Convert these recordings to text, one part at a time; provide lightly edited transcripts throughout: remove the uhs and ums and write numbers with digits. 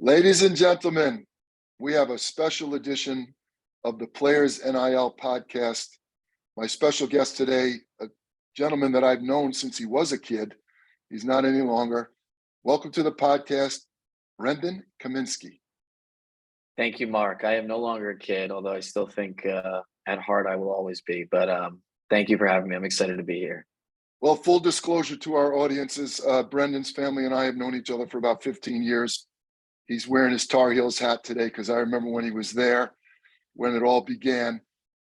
Ladies and gentlemen, we have a special edition of the Players NIL podcast. My special guest today, a gentleman that I've known since he was a kid. He's not any longer. Welcome to the podcast, Brendan Kaminsky. Thank you, Mark. I am no longer a kid, although I still think at heart I will always be. But thank you for having me. I'm excited to be here. Well, full disclosure to our audiences, Brendan's family and I have known each other for about 15 years. He's wearing his Tar Heels hat today because I remember when he was there, when it all began.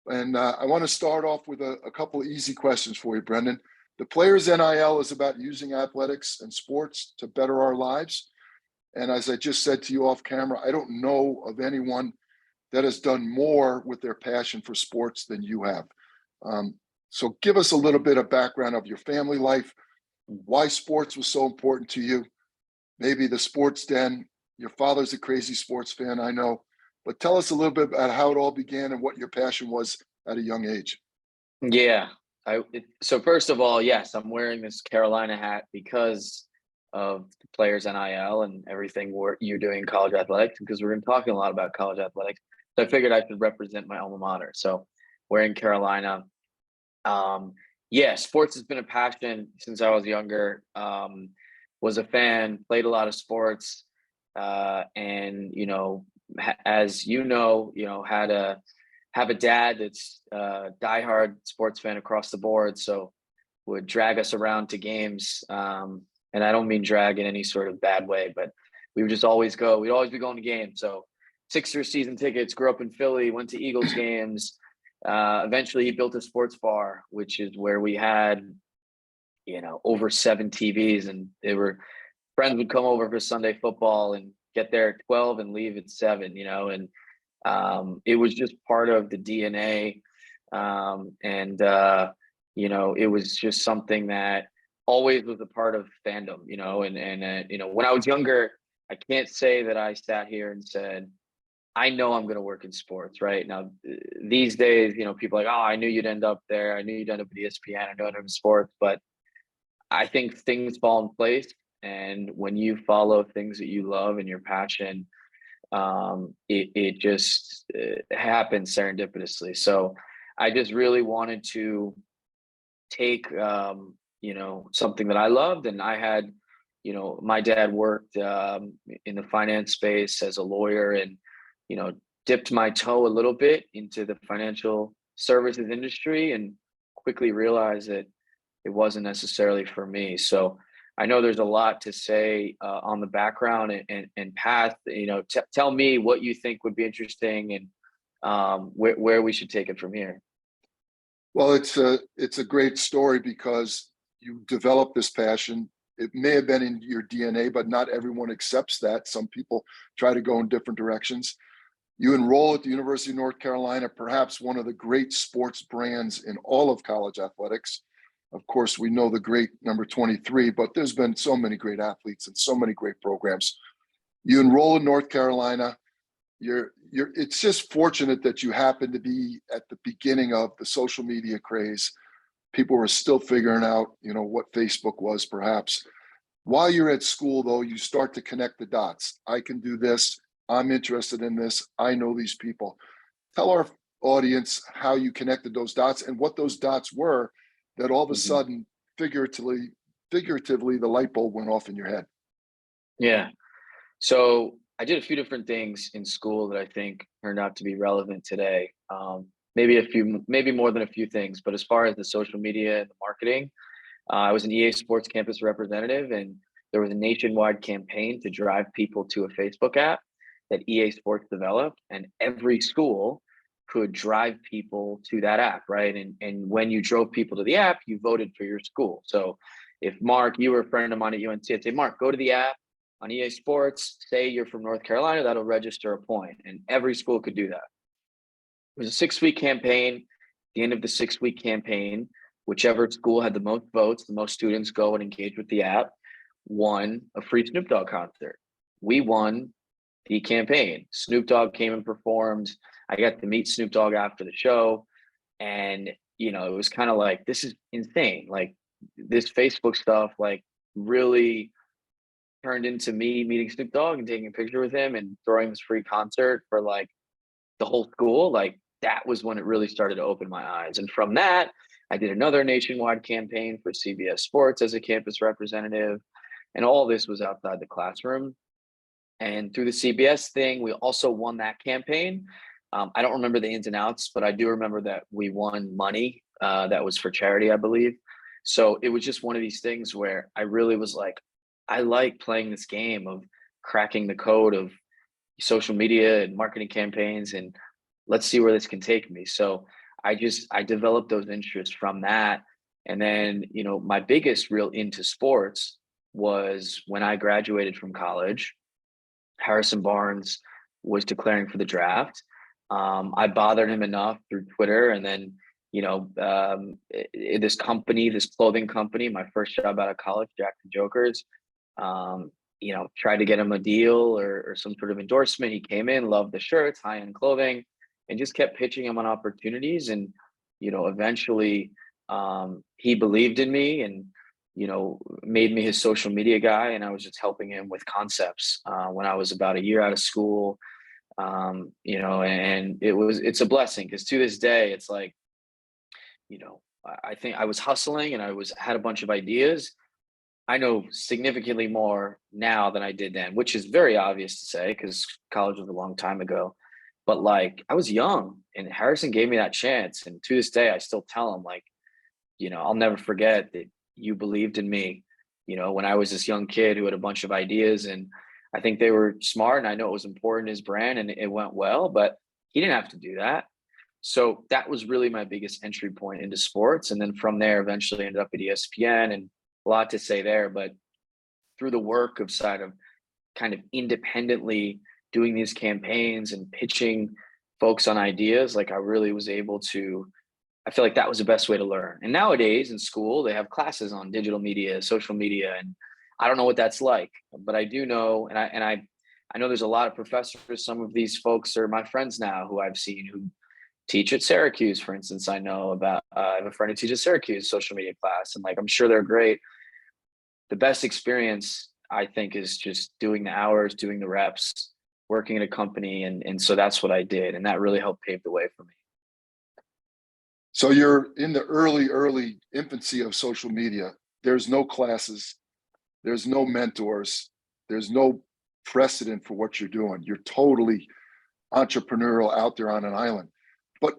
And I want to start off with a couple of easy questions for you, Brendan. The Players NIL is about using athletics and sports to better our lives. And as I just said to you off camera, I don't know of anyone that has done more with their passion for sports than you have. So give us a little bit of background of your family life, why sports was so important to you, maybe the sports den. Your father's a crazy sports fan, I know, but tell us a little bit about how it all began and what your passion was at a young age. Yeah. So first of all, yes, I'm wearing this Carolina hat because of the Players NIL and everything you're doing in college athletics, because we're going to talk a lot about college athletics. So I figured I could represent my alma mater. So wearing Carolina. Sports has been a passion since I was younger. Was a fan, played a lot of sports. And as have a dad that's a diehard sports fan across the board, so would drag us around to games. And I don't mean drag in any sort of bad way, but we would just always go. We'd always be going to games. So Sixers season tickets. Grew up in Philly. Went to Eagles games. Eventually, he built a sports bar, which is where we had, over 7 TVs, and friends would come over for Sunday football and get there at 12 and leave at 7, and it was just part of the DNA. It was just something that always was a part of fandom, when I was younger, I can't say that I sat here and said, I know I'm going to work in sports right now. These days, people are like, oh, I knew you'd end up there. I knew you'd end up at ESPN. I know I'd end up in sports, but I think things fall in place. And when you follow things that you love and your passion, it just happens serendipitously. So I just really wanted to take, something that I loved. And I had, my dad worked in the finance space as a lawyer and, dipped my toe a little bit into the financial services industry and quickly realized that it wasn't necessarily for me. So I know there's a lot to say on the background and path. Tell me what you think would be interesting and where we should take it from here. Well, it's a great story because you developed this passion. It may have been in your DNA, but not everyone accepts that. Some people try to go in different directions. You enroll at the University of North Carolina, perhaps one of the great sports brands in all of college athletics. Of course, we know the great number 23, but there's been so many great athletes and so many great programs. You enroll in North Carolina. It's just fortunate that you happen to be at the beginning of the social media craze. People were still figuring out, what Facebook was perhaps. While you're at school, though, you start to connect the dots. I can do this. I'm interested in this. I know these people. Tell our audience how you connected those dots and what those dots were that all of a sudden, figuratively, the light bulb went off in your head. Yeah. So I did a few different things in school that I think turned out to be relevant today. Maybe more than a few things, but as far as the social media and the marketing, I was an EA Sports campus representative, and there was a nationwide campaign to drive people to a Facebook app that EA Sports developed, and every school could drive people to that app, right? And when you drove people to the app, you voted for your school. So if Mark, you were a friend of mine at UNC, I'd say, Mark, go to the app on EA Sports, say you're from North Carolina, that'll register a point. And every school could do that. It was a 6-week campaign. At the end of the 6-week campaign, whichever school had the most votes, the most students go and engage with the app, won a free Snoop Dogg concert. We won the campaign. Snoop Dogg came and performed. I got to meet Snoop Dogg after the show. And, it was kind of like, this is insane. Like this Facebook stuff, like really turned into me meeting Snoop Dogg and taking a picture with him and throwing this free concert for like the whole school, like that was when it really started to open my eyes. And from that, I did another nationwide campaign for CBS Sports as a campus representative. And all this was outside the classroom. And through the CBS thing, we also won that campaign. I don't remember the ins and outs, but I do remember that we won money that was for charity, I believe. So it was just one of these things where I really was like, I like playing this game of cracking the code of social media and marketing campaigns, and let's see where this can take me. So I developed those interests from that. And then, my biggest real into sports was when I graduated from college. Harrison Barnes was declaring for the draft. I bothered him enough through Twitter, and then this company, this clothing company, my first job out of college, Jackson Jokers, tried to get him a deal or some sort of endorsement. He came in, loved the shirts, high-end clothing, and just kept pitching him on opportunities. And, eventually he believed in me and, made me his social media guy. And I was just helping him with concepts when I was about a year out of school. And it's a blessing because to this day, it's like, I think I was hustling and had a bunch of ideas. I know significantly more now than I did then, which is very obvious to say because college was a long time ago. But like I was young and Harrison gave me that chance. And to this day, I still tell him like, I'll never forget that you believed in me, when I was this young kid who had a bunch of ideas, and I think they were smart and I know it was important to his brand and it went well, but he didn't have to do that. So that was really my biggest entry point into sports. And then from there, eventually ended up at ESPN, and a lot to say there, but through the work of side of kind of independently doing these campaigns and pitching folks on ideas, like I really was able to, I feel like that was the best way to learn. And nowadays in school, they have classes on digital media, social media, and I don't know what that's like, but I do know, and I know there's a lot of professors. Some of these folks are my friends now who I've seen who teach at Syracuse, for instance. I know about, I have a friend who teaches Syracuse social media class, and like, I'm sure they're great. The best experience I think is just doing the hours, doing the reps, working at a company. And so that's what I did. And that really helped pave the way for me. So you're in the early infancy of social media. There's no classes, there's no mentors, there's no precedent for what you're doing. You're totally entrepreneurial out there on an island. But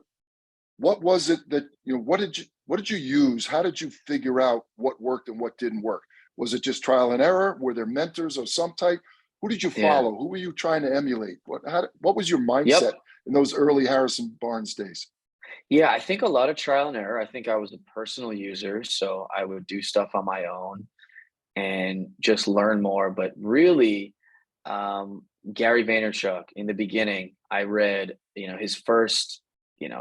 what was it that, what did you use? How did you figure out what worked and what didn't work? Was it just trial and error? Were there mentors of some type? Who did you follow? Yeah. Who were you trying to emulate? What was your mindset Yep. in those early Harrison Barnes days? Yeah, I think a lot of trial and error. I think I was a personal user, so I would do stuff on my own and just learn more. But really, Gary Vaynerchuk, in the beginning, I read, his first,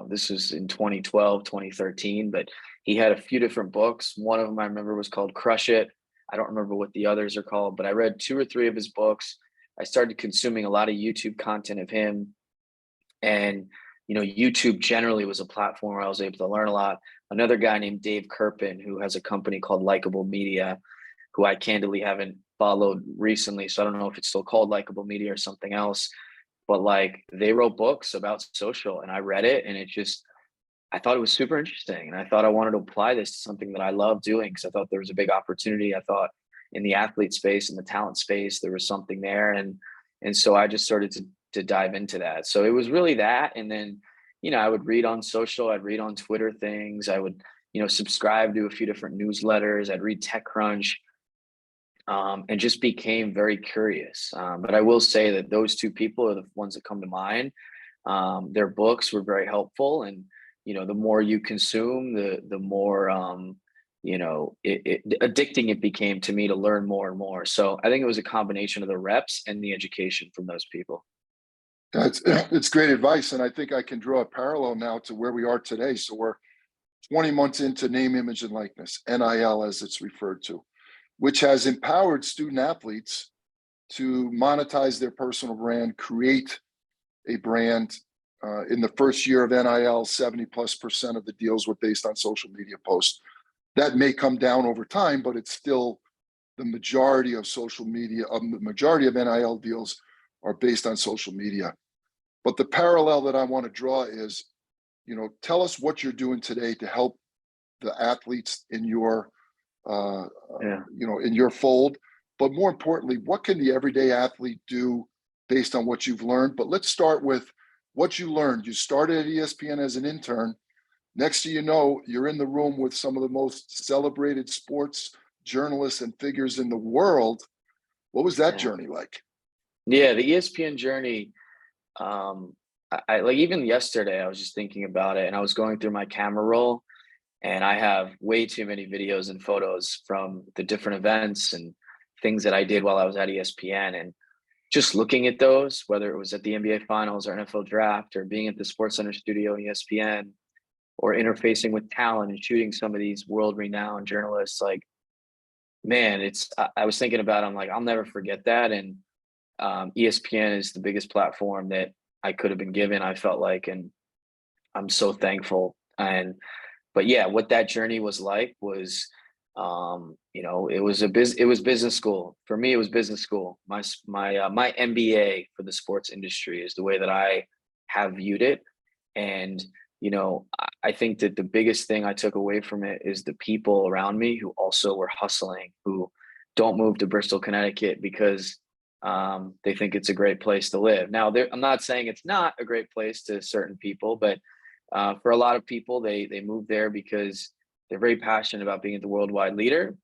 this was in 2012, 2013, but he had a few different books. One of them I remember was called Crush It. I don't remember what the others are called, but I read 2 or 3 of his books. I started consuming a lot of YouTube content of him. And, YouTube generally was a platform where I was able to learn a lot. Another guy named Dave Kerpen, who has a company called Likeable Media, who I candidly haven't followed recently. So I don't know if it's still called Likeable Media or something else, but like they wrote books about social and I read it and I thought it was super interesting. And I thought I wanted to apply this to something that I love doing because I thought there was a big opportunity. I thought in the athlete space and the talent space, there was something there. And so I just started to dive into that. So it was really that. And then, I would read on social, I'd read on Twitter things. I would, subscribe to a few different newsletters. I'd read TechCrunch. And just became very curious. But I will say that those 2 people are the ones that come to mind. Their books were very helpful, and the more you consume, the more addicting it became to me to learn more and more. So I think it was a combination of the reps and the education from those people. It's great advice, and I think I can draw a parallel now to where we are today. So we're 20 months into name, image, and likeness, NIL as it's referred to, which has empowered student athletes to monetize their personal brand, create a brand. In the first year of NIL, 70+% of the deals were based on social media posts. That may come down over time, but it's still the majority of the majority of NIL deals are based on social media. But the parallel that I want to draw is, tell us what you're doing today to help the athletes in your, Yeah. in your fold. But more importantly, what can the everyday athlete do based on what you've learned? But let's start with what you learned. You started at ESPN as an intern. Next thing you know, you're in the room with some of the most celebrated sports journalists and figures in the world. What was that Yeah. journey like? Yeah, the ESPN journey, I like even yesterday, I was just thinking about it and I was going through my camera roll and I have way too many videos and photos from the different events and things that I did while I was at ESPN. And just looking at those, whether it was at the NBA finals or NFL draft or being at the Sports Center studio in ESPN or interfacing with talent and shooting some of these world renowned journalists, like, man, I was thinking about it, I'm like, I'll never forget that. And ESPN is the biggest platform that I could have been given, I felt like, and I'm so thankful. But yeah, what that journey was like was, it was business school for me. It was business school. My MBA for the sports industry is the way that I have viewed it. And I think that the biggest thing I took away from it is the people around me who also were hustling, who don't move to Bristol, Connecticut because they think it's a great place to live. Now, I'm not saying it's not a great place to certain people, but for a lot of people, they move there because they're very passionate about being the worldwide leader,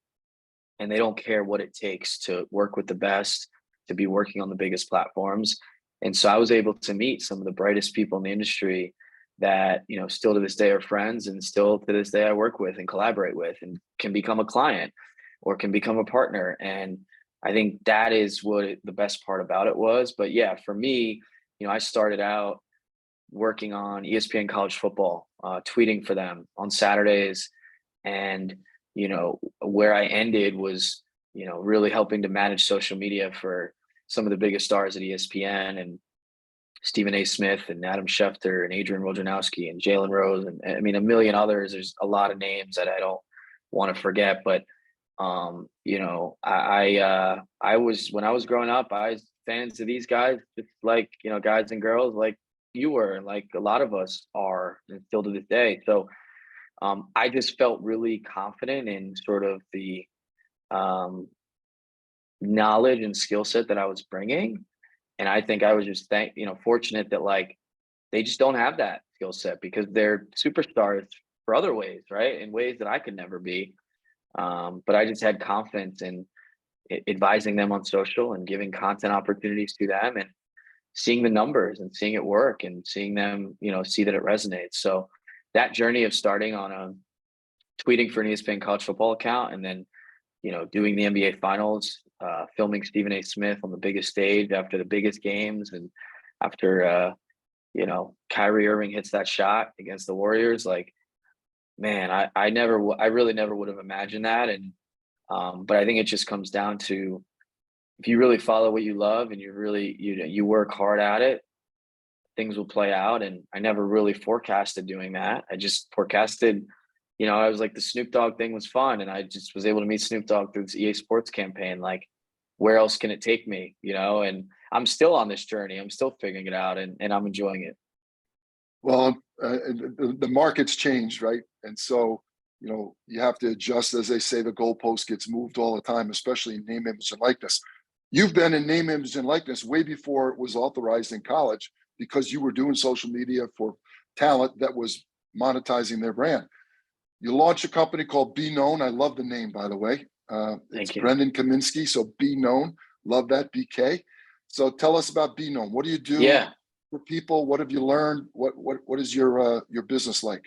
and they don't care what it takes to work with the best, to be working on the biggest platforms. And so I was able to meet some of the brightest people in the industry that still to this day are friends, and still to this day I work with and collaborate with, and can become a client or can become a partner. And I think that is what the best part about it was. But yeah, for me, I started out working on ESPN college football, tweeting for them on Saturdays. And, where I ended was, really helping to manage social media for some of the biggest stars at ESPN, and Stephen A. Smith and Adam Schefter and Adrian Wojnarowski and Jalen Rose. And I mean, a million others. There's a lot of names that I don't want to forget, but I was, when I was growing up, I was fans of these guys, just like, guys and girls like you were, and like a lot of us are, and still to this day. So I just felt really confident in sort of the um, knowledge and skill set that I was bringing. And I think I was just fortunate that like they just don't have that skill set because they're superstars for other ways, right? In ways that I could never be. But I just had confidence in advising them on social and giving content opportunities to them, and seeing the numbers and seeing it work and seeing them, see that it resonates. So that journey of starting on tweeting for an ESPN college football account, and then, doing the NBA finals, filming Stephen A. Smith on the biggest stage after the biggest games. And after, Kyrie Irving hits that shot against the Warriors, like, man, I really never would have imagined that. And, but I think it just comes down to, if you really follow what you love and you really, you work hard at it, things will play out. And I never really forecasted doing that. I just forecasted, I was like, the Snoop Dogg thing was fun. And I just was able to meet Snoop Dogg through this EA Sports campaign. Like, where else can it take me? And I'm still on this journey. I'm still figuring it out, and I'm enjoying it. Well, the market's changed, right? And so, you have to adjust. As they say, the goalpost gets moved all the time, especially in name, image, and likeness. You've been in name, image, and likeness way before it was authorized in college, because you were doing social media for talent that was monetizing their brand. You launched a company called Be Known. I love the name, by the way. It's Thank you. Brendan Kaminsky, so Be Known. Love that, BK. So tell us about Be Known. What do you do Yeah. for people? What have you learned? What is your business like?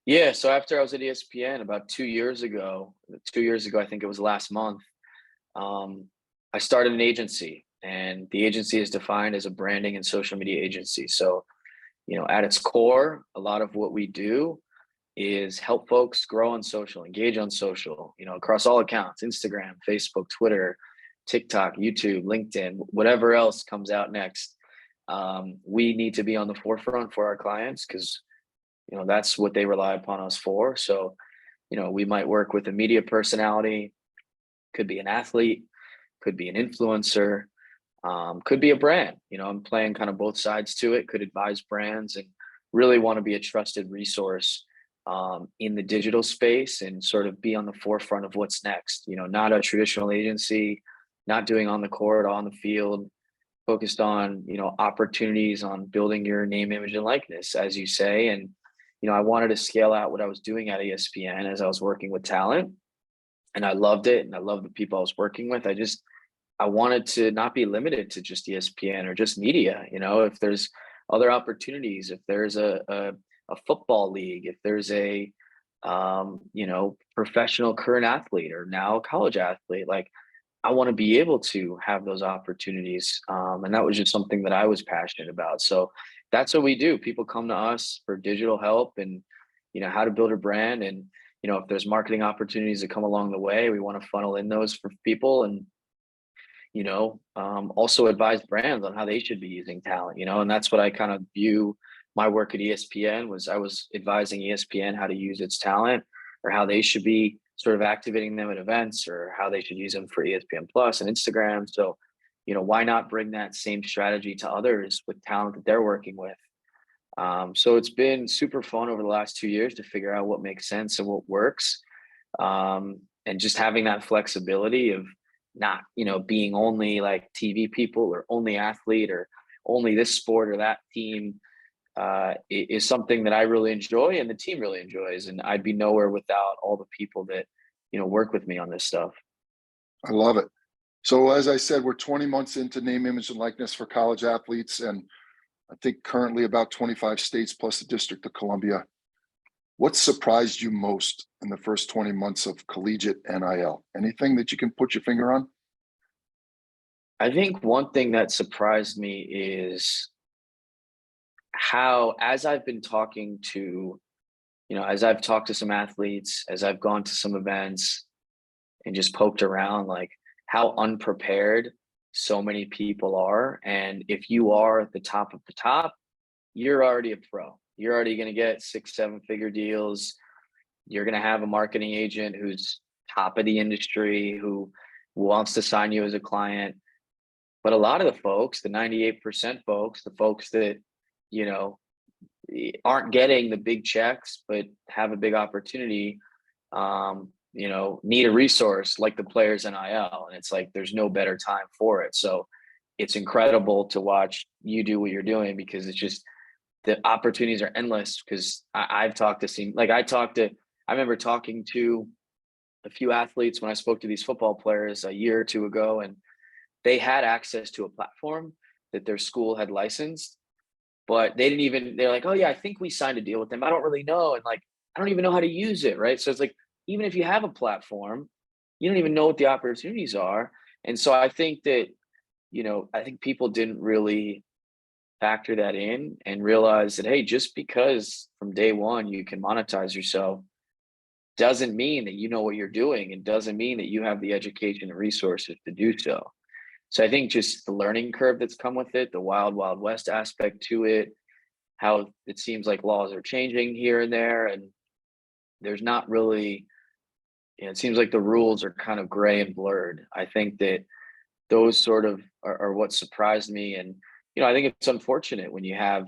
Yeah. So after I was at ESPN about 2 years ago, I think it was last month, I started an agency, and the agency is defined as a branding and social media agency. So, at its core, a lot of what we do is help folks grow on social, engage on social, across all accounts: Instagram, Facebook, Twitter, TikTok, YouTube, LinkedIn, whatever else comes out next. We need to be on the forefront for our clients because, that's what they rely upon us for. So, we might work with a media personality, Could be an athlete, could be an influencer, could be a brand. I'm playing kind of both sides to it. Could advise brands and really want to be a trusted resource in the digital space and sort of be on the forefront of what's next. Not a traditional agency, not doing on the court, on the field, focused on opportunities on building your name, image, and likeness, as you say. And I wanted to scale out what I was doing at ESPN as I was working with talent, and I loved it, and I loved the people I was working with. I wanted to not be limited to just ESPN or just media. If there's other opportunities, if there's a football league, if there's a professional current athlete or now college athlete, like I want to be able to have those opportunities. And that was just something that I was passionate about. So that's what we do. People come to us for digital help and how to build a brand. And if there's marketing opportunities that come along the way, we want to funnel in those for people. And also advise brands on how they should be using talent, and that's what I kind of view my work at ESPN was. I was advising ESPN how to use its talent or how they should be sort of activating them at events or how they should use them for ESPN Plus and Instagram. So, why not bring that same strategy to others with talent that they're working with? So it's been super fun over the last 2 years to figure out what makes sense and what works. And just having that flexibility of not being only like TV people or only athlete or only this sport or that team is something that I really enjoy and the team really enjoys, and I'd be nowhere without all the people that work with me on this stuff. I love it. So as I said, we're 20 months into name, image, and likeness for college athletes, and I think currently about 25 states plus the District of Columbia. What surprised you most in the first 20 months of collegiate NIL? Anything that you can put your finger on? I think one thing that surprised me is how, as I've been talking to, as I've talked to some athletes, as I've gone to some events and just poked around, like how unprepared so many people are. And if you are at the top of the top, you're already a pro. You're already going to get 6, 7 figure deals. You're going to have a marketing agent who's top of the industry who wants to sign you as a client. But a lot of the folks, the 98% folks, the folks that, aren't getting the big checks, but have a big opportunity, need a resource like the Players NIL. And it's like, there's no better time for it. So it's incredible to watch you do what you're doing because it's just, the opportunities are endless. Because I've talked to I remember talking to a few athletes when I spoke to these football players a year or two ago, and they had access to a platform that their school had licensed, but they're like, oh yeah, I think we signed a deal with them. I don't really know. And like, I don't even know how to use it. Right. So it's like, even if you have a platform, you don't even know what the opportunities are. And so I think that, I think people didn't really factor that in and realize that, hey, just because from day one you can monetize yourself doesn't mean that you know what you're doing, and doesn't mean that you have the education and resources to do so. So I think just the learning curve that's come with it, the wild, wild west aspect to it, how it seems like laws are changing here and there, and there's not really, it seems like the rules are kind of gray and blurred. I think that those sort of are what surprised me. And, I think it's unfortunate when you have,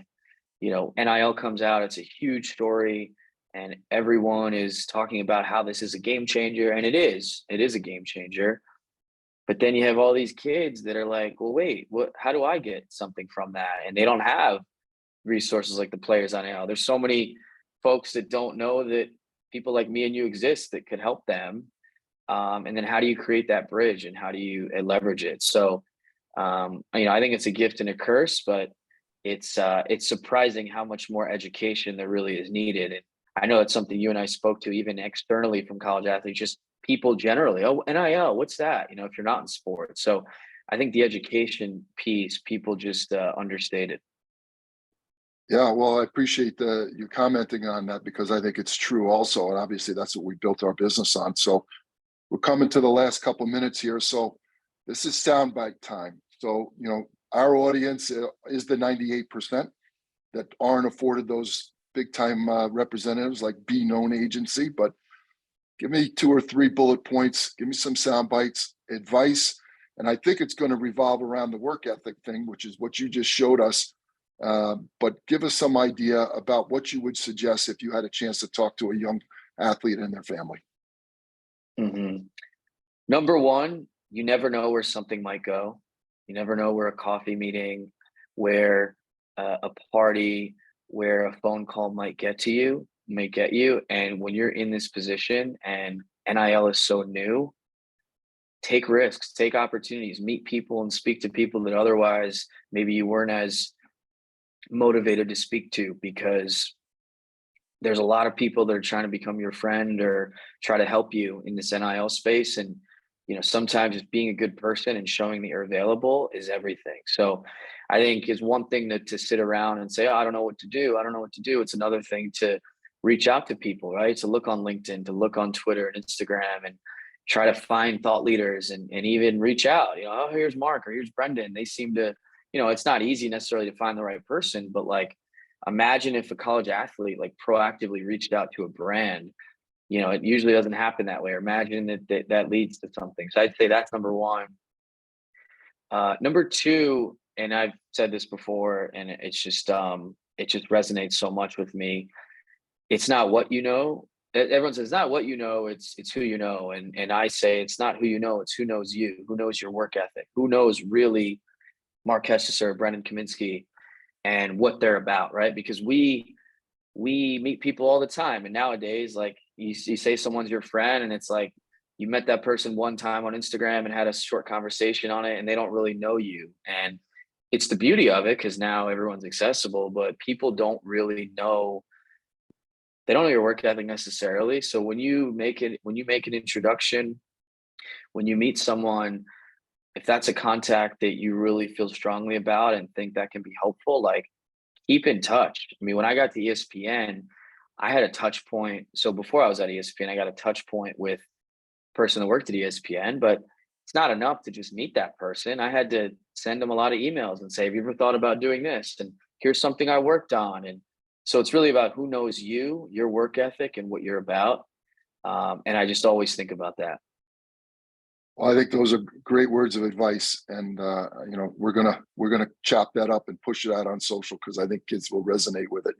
NIL comes out, it's a huge story, and everyone is talking about how this is a game changer. And it is a game changer. But then you have all these kids that are like, well, wait, how do I get something from that? And they don't have resources like the Players NIL. There's so many folks that don't know that people like me and you exist that could help them. And then how do you create that bridge and how do you leverage it? So, I think it's a gift and a curse, but it's surprising how much more education there really is needed. And I know it's something you and I spoke to even externally from college athletes, just people generally. Oh, NIL, what's that? If you're not in sports. So I think the education piece, people just understated. Yeah, well, I appreciate you commenting on that because I think it's true also. And obviously that's what we built our business on. So we're coming to the last couple minutes here. So this is soundbite time. So, our audience is the 98% that aren't afforded those big time representatives like Be Known Agency. But Give me 2 or 3 bullet points. Give me some sound bites, advice. And I think it's going to revolve around the work ethic thing, which is what you just showed us. But give us some idea about what you would suggest if you had a chance to talk to a young athlete and their family. Mhm. Number one, you never know where something might go. You never know where a coffee meeting, where a party, where a phone call might get you. And when you're in this position and NIL is so new, take risks, take opportunities, meet people and speak to people that otherwise maybe you weren't as motivated to speak to, because there's a lot of people that are trying to become your friend or try to help you in this NIL space. And, sometimes just being a good person and showing that you're available is everything. So I think it's one thing to sit around and say, oh, I don't know what to do. I don't know what to do. It's another thing to reach out to people, right? To look on LinkedIn, to look on Twitter and Instagram and try to find thought leaders and even reach out, oh, here's Mark or here's Brendan. They seem to, it's not easy necessarily to find the right person, but like, imagine if a college athlete like proactively reached out to a brand. It usually doesn't happen that way. Or imagine that leads to something. So I'd say that's number one. Number two, and I've said this before, and it just resonates so much with me. It's not what you know. Everyone says it's not what you know, it's who you know. And I say it's not who you know, it's who knows you, who knows your work ethic, who knows really Mark Hesteser, Brendan Kaminsky, and what they're about, right? Because we meet people all the time, and nowadays, like you say someone's your friend, and it's like you met that person one time on Instagram and had a short conversation on it, and they don't really know you. And it's the beauty of it, because now everyone's accessible, but people don't really know. They don't know your work ethic necessarily. So when you make an introduction, when you meet someone, if that's a contact that you really feel strongly about and think that can be helpful, like keep in touch. I mean, when I got to ESPN, I had a touch point. So before I was at ESPN, I got a touch point with a person that worked at ESPN, but it's not enough to just meet that person. I had to send them a lot of emails and say, have you ever thought about doing this? And here's something I worked on. And so it's really about who knows you, your work ethic, and what you're about. And I just always think about that. Well, I think those are great words of advice, and we're gonna chop that up and push it out on social, because I think kids will resonate with it.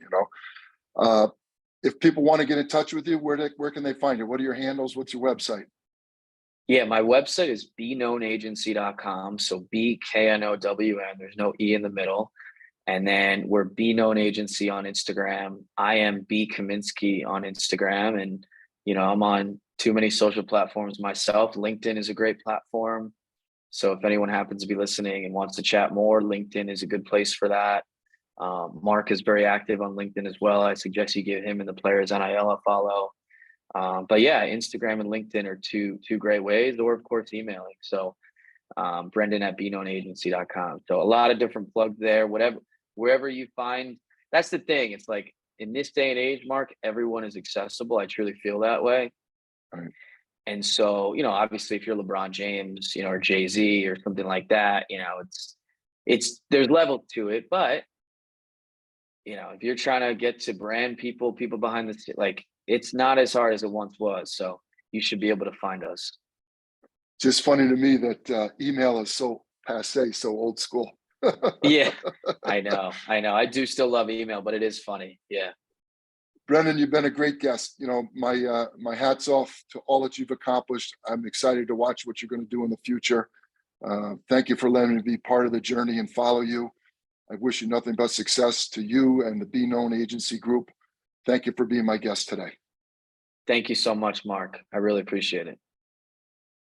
If people want to get in touch with you, where can they find you? What are your handles? What's your website? Yeah, my website is beknownagency.com. So BKNOWN. There's no E in the middle. And then we're Be Known Agency on Instagram. I am B Kaminsky on Instagram. And, I'm on too many social platforms myself. LinkedIn is a great platform. So if anyone happens to be listening and wants to chat more, LinkedIn is a good place for that. Mark is very active on LinkedIn as well. I suggest you give him and the Players NIL a follow. But yeah, Instagram and LinkedIn are two great ways, or of course emailing. So Brendan at beknownagency.com. So a lot of different plugs there, wherever you find. That's the thing. It's like in this day and age, Mark, everyone is accessible. I truly feel that way. Right. And so, obviously if you're LeBron James, or Jay-Z or something like that, it's there's level to it, but if you're trying to get to brand people behind the, like, it's not as hard as it once was. So you should be able to find us. Just funny to me that email is so passe, so old school. Yeah, I know. I do still love email, but it is funny. Yeah. Brendan, you've been a great guest. My hat's off to all that you've accomplished. I'm excited to watch what you're going to do in the future. Thank you for letting me be part of the journey and follow you. I wish you nothing but success to you and the Be Known Agency Group. Thank you for being my guest today. Thank you so much, Mark. I really appreciate it.